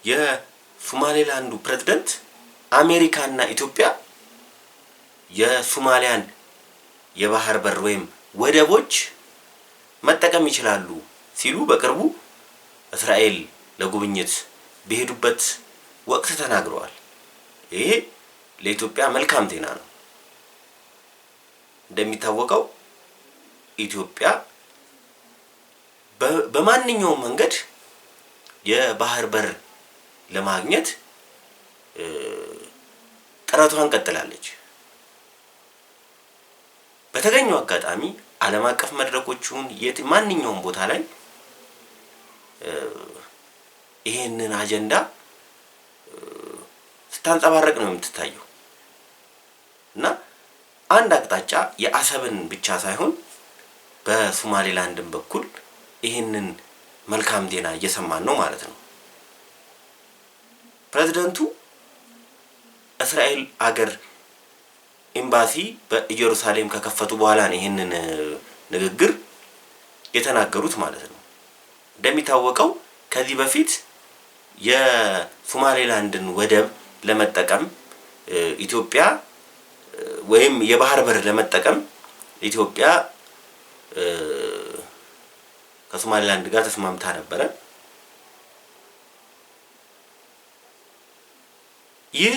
የሶማሌላንዱ ፕሬዝዳንት አሜሪካና ኢትዮጵያ የሶማሊያን የባህር በር ወይም ወደቦች መጠቀም ይችላሉ ሲሉ በቅርቡ እስራኤል ለጉብኝት በሄዱበት ወቅት ተናግረዋል። ይሄ ለኢትዮጵያ መልካም ዜና ነው። እንደሚታወቀው ኢትዮጵያ በማንኛውም መንገድ የባህር በር ለማግኘት ጥረቷን ቀጥላለች። በተገኘው አጋጣሚ ዓለም አቀፍ መድረኮቹን ማንኛውም ቦታ ላይ ይሄንን አጀንዳ ስታንጸባረቅ ነው የምትታየው እና አንድ አቅጣጫ የአሰብን ብቻ ሳይሆን በሶማሌላንድም በኩል ይሄንን መልካም ዜና እየሰማን ነው ማለት ነው። ፕሬዝዳንቱ እስራኤል አገር ኤምባሲ በኢየሩሳሌም ከከፈቱ በኋላ ነው ይሄንን ንግግር የተናገሩት ማለት ነው። እንደሚታወቀው ከዚህ በፊት የሶማሌላንድን ወደብ ለመጠቀም ኢትዮጵያ ወይም የባህር በር ለመጠቀም ኢትዮጵያ ከሶማሌላንድ ጋር ተስማምታ ነበረ። ይህ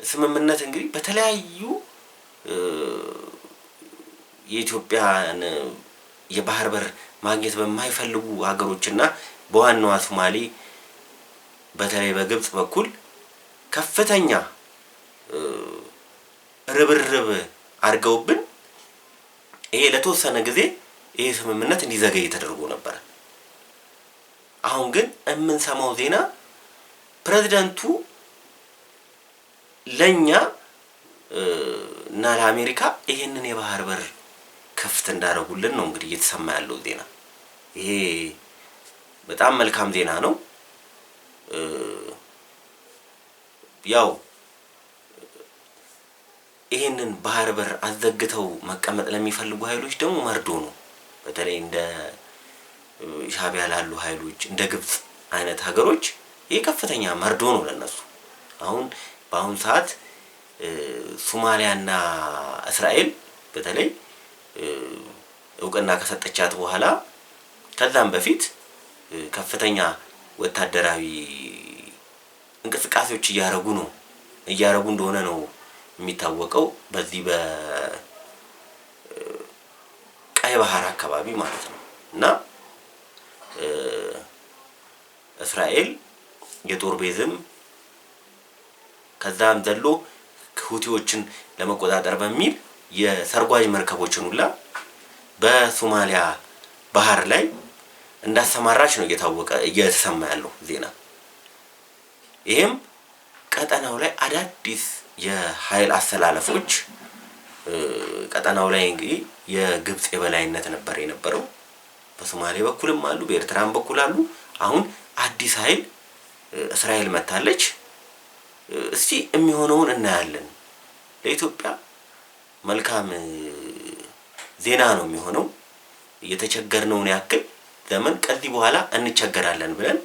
ስምምነት እንግዲህ በተለያዩ የኢትዮጵያን የባህር በር ማግኘት በማይፈልጉ ሀገሮችና በዋናዋ ሶማሌ በተለይ በግብጽ በኩል ከፍተኛ ርብርብ አድርገውብን ይሄ ለተወሰነ ጊዜ ይሄ ስምምነት እንዲዘገይ ተደርጎ ነበር። አሁን ግን የምንሰማው ዜና ፕሬዝዳንቱ ለኛ እና ለአሜሪካ ይሄንን የባህር በር ክፍት እንዳደረጉልን ነው እንግዲህ እየተሰማ ያለው ዜና። ይሄ በጣም መልካም ዜና ነው። ያው ይሄንን ባህር በር አዘግተው መቀመጥ ለሚፈልጉ ኃይሎች ደግሞ መርዶ ነው። በተለይ እንደ ሻዕቢያ ላሉ ኃይሎች እንደ ግብጽ አይነት ሀገሮች ይሄ ከፍተኛ መርዶ ነው ለነሱ። በአሁን ሰዓት ሶማሊያና እስራኤል በተለይ እውቅና ከሰጠቻት በኋላ ከዛም በፊት ከፍተኛ ወታደራዊ እንቅስቃሴዎች እያረጉ እንደሆነ ነው የሚታወቀው በዚህ በቀይ ባህር አካባቢ ማለት ነው። እና እስራኤል የጦር ቤዝም ከዛም ዘሎ ሁቲዎችን ለመቆጣጠር በሚል የሰርጓጅ መርከቦችን ሁላ በሶማሊያ ባህር ላይ እንዳሰማራች ነው እየተሰማ ያለው ዜና። ይሄም ቀጠናው ላይ አዳዲስ የኃይል አስተላለፎች ቀጠናው ላይ እንግዲህ የግብጽ የበላይነት ነበር የነበረው። በሶማሌ በኩልም አሉ፣ በኤርትራም በኩል አሉ። አሁን አዲስ ኃይል እስራኤል መታለች። እስቲ የሚሆነውን እናያለን። ለኢትዮጵያ መልካም ዜና ነው የሚሆነው። የተቸገርነውን ያክል ዘመን ከዚህ በኋላ እንቸገራለን ብለን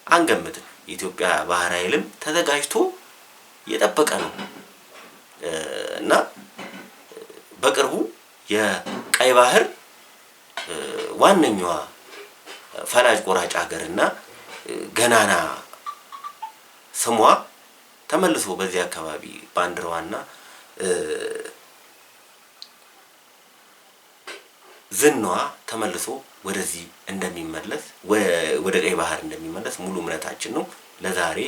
አንገምትም። የኢትዮጵያ ባህር ኃይልም ተዘጋጅቶ እየጠበቀ ነው እና በቅርቡ የቀይ ባህር ዋነኛዋ ፈላጭ ቆራጭ ሀገርና ገናና ስሟ ተመልሶ በዚህ አካባቢ ባንዲራዋና ዝናዋ ተመልሶ ወደዚህ እንደሚመለስ ወደ ቀይ ባህር እንደሚመለስ ሙሉ እምነታችን ነው። ለዛሬ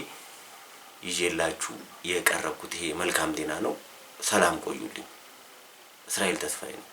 ይዤላችሁ የቀረብኩት ይሄ መልካም ዜና ነው። ሰላም ቆዩልኝ። እስራኤል ተስፋዬ ነው።